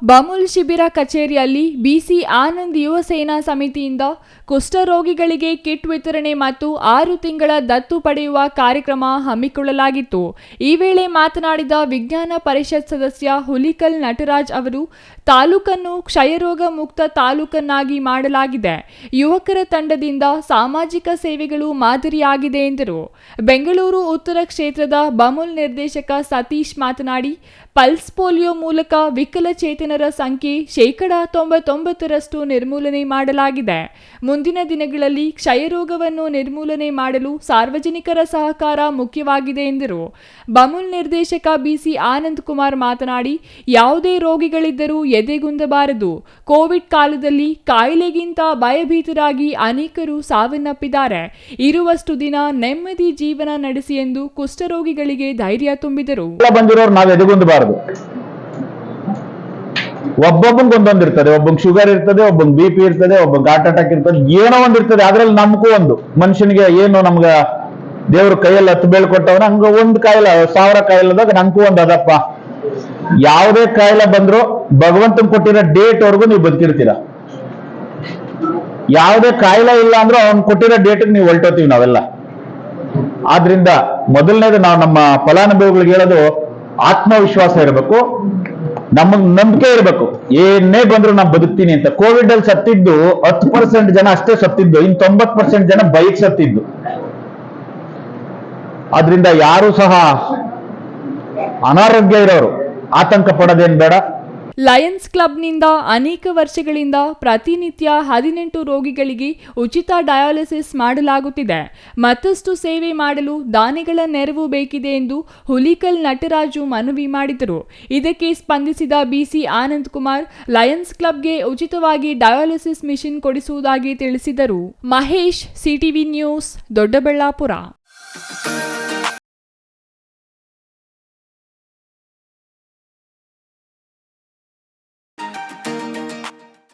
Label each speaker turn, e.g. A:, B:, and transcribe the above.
A: ಬಮೂಲ್ ಶಿಬಿರ ಕಚೇರಿಯಲ್ಲಿ ಬಿಸಿ ಆನಂದ್ ಯುವ ಸೇನಾ ಸಮಿತಿಯಿಂದ ಕುಷ್ಠರೋಗಿಗಳಿಗೆ ಕಿಟ್ ವಿತರಣೆ ಮತ್ತು 6 ತಿಂಗಳ ದತ್ತು ಪಡೆಯುವ ಕಾರ್ಯಕ್ರಮ ಹಮ್ಮಿಕೊಳ್ಳಲಾಗಿತ್ತು. ಈ ವೇಳೆ ಮಾತನಾಡಿದ ವಿಜ್ಞಾನ ಪರಿಷತ್ ಸದಸ್ಯ ಹುಲಿಕಲ್ ನಟರಾಜ್ ಅವರು, ತಾಲೂಕನ್ನು ಕ್ಷಯರೋಗ ಮುಕ್ತ ತಾಲೂಕನ್ನಾಗಿ ಮಾಡಲಾಗಿದೆ. ಯುವಕರ ತಂಡದಿಂದ ಸಾಮಾಜಿಕ ಸೇವೆಗಳು ಮಾದರಿಯಾಗಿದೆ ಎಂದರು. ಬೆಂಗಳೂರು ಉತ್ತರ ಕ್ಷೇತ್ರದ ಬಮೂಲ್ ನಿರ್ದೇಶಕ ಸತೀಶ್ ಮಾತನಾಡಿ, ಪಲ್ಸ್ ಪೋಲಿಯೋ ಮೂಲಕ ವಿಕಲಚೇತನರ ಸಂಖ್ಯೆ 99% ನಿರ್ಮೂಲನೆ ಮಾಡಲಾಗಿದೆ. ಮುಂದಿನ ದಿನಗಳಲ್ಲಿ ಕ್ಷಯರೋಗವನ್ನು ನಿರ್ಮೂಲನೆ ಮಾಡಲು ಸಾರ್ವಜನಿಕರ ಸಹಕಾರ ಮುಖ್ಯವಾಗಿದೆ ಎಂದರು. ಬಮೂಲ್ ನಿರ್ದೇಶಕ ಬಿಸಿ ಆನಂದ್ ಕುಮಾರ್ ಮಾತನಾಡಿ, ಯಾವುದೇ ರೋಗಿಗಳಿದ್ದರೂ ಎದೆಗುಂದಬಾರದು. ಕೋವಿಡ್ ಕಾಲದಲ್ಲಿ ಕಾಯಿಲೆಗಿಂತ ಭಯಭೀತರಾಗಿ ಅನೇಕರು ಸಾವನ್ನಪ್ಪಿದ್ದಾರೆ. ಇರುವಷ್ಟು ದಿನ ನೆಮ್ಮದಿ ಜೀವನ ನಡೆಸಿ ಎಂದು ಕುಷ್ಠರೋಗಿಗಳಿಗೆ ಧೈರ್ಯ ತುಂಬಿದರು.
B: ಒಬ್ಬೊಬ್ಬಂಗೆ ಒಂದೊಂದಿರ್ತದೆ. ಒಬ್ಬಂಗೆ ಶುಗರ್ ಇರ್ತದೆ, ಒಬ್ಬಂಗೆ BP ಇರ್ತದೆ, ಒಬ್ಬಂಗೆ ಹಾರ್ಟ್ ಅಟ್ಯಾಕ್ ಇರ್ತದೆ, ಏನೋ ಒಂದಿರ್ತದೆ. ಅದ್ರಲ್ಲಿ ನಮಗೂ ಒಂದು ಮನುಷ್ಯನಿಗೆ ಏನು ನಮ್ಗ ದೇವ್ರ ಕೈಯಲ್ಲಿ 10 ಬೇಳೆ ಕೊಟ್ಟವನ ಹಂಗ ಒಂದ್ ಕಾಯಿಲೆ 1000 ಕಾಯಿಲೆದಾಗ ನಂಗೂ ಒಂದ್ ಅದಪ್ಪ. ಯಾವುದೇ ಕಾಯಿಲೆ ಬಂದ್ರು ಭಗವಂತನ್ ಕೊಟ್ಟಿರೋ ಡೇಟ್ ವರ್ಗು ನೀವು ಬದುಕಿರ್ತೀರ. ಯಾವುದೇ ಕಾಯಿಲೆ ಇಲ್ಲ ಅಂದ್ರೂ ಅವ್ನ್ ಕೊಟ್ಟಿರೋ ಡೇಟ್ ನೀವು ಹೊಲ್ಟೋತೀವಿ ನಾವೆಲ್ಲ. ಆದ್ರಿಂದ ಮೊದಲನೇದು ನಾವು ನಮ್ಮ ಫಲಾನುಭವಿಗಳಿಗೆ ಹೇಳೋದು, ಆತ್ಮವಿಶ್ವಾಸ ಇರಬೇಕು, ನಮಗ್ ನಂಬಿಕೆ ಇರಬೇಕು. ಏನೇ ಬಂದ್ರು ನಾನು ಬದುಕ್ತೀನಿ ಅಂತ. ಕೋವಿಡ್ ಅಲ್ಲಿ ಸತ್ತಿದ್ದು 10% ಜನ ಅಷ್ಟೇ ಸತ್ತಿದ್ದು, ಇನ್ 90% ಜನ ಬೈಕ್ ಸತ್ತಿದ್ದು. ಆದ್ರಿಂದ ಯಾರು ಸಹ ಅನಾರೋಗ್ಯ ಇರೋರು ಆತಂಕ ಪಡೋದೇನ್ ಬೇಡ.
A: ಲಯನ್ಸ್ ಕ್ಲಬ್ನಿಂದ ಅನೇಕ ವರ್ಷಗಳಿಂದ ಪ್ರತಿನಿತ್ಯ 18 ರೋಗಿಗಳಿಗೆ ಉಚಿತ ಡಯಾಲಿಸಿಸ್ ಮಾಡಲಾಗುತ್ತಿದೆ. ಮತ್ತಷ್ಟು ಸೇವೆ ಮಾಡಲು ದಾನಿಗಳ ನೆರವು ಬೇಕಿದೆ ಎಂದು ಹುಲಿಕಲ್ ನಟರಾಜು ಮನವಿ ಮಾಡಿದರು. ಇದಕ್ಕೆ ಸ್ಪಂದಿಸಿದ ಬಿಸಿ ಆನಂದ್ ಕುಮಾರ್, ಲಯನ್ಸ್ ಕ್ಲಬ್ಗೆ ಉಚಿತವಾಗಿ ಡಯಾಲಿಸಿಸ್ ಮಿಷಿನ್ ಕೊಡಿಸುವುದಾಗಿ ತಿಳಿಸಿದರು. Mahesh, CTV news, Doddaballapura.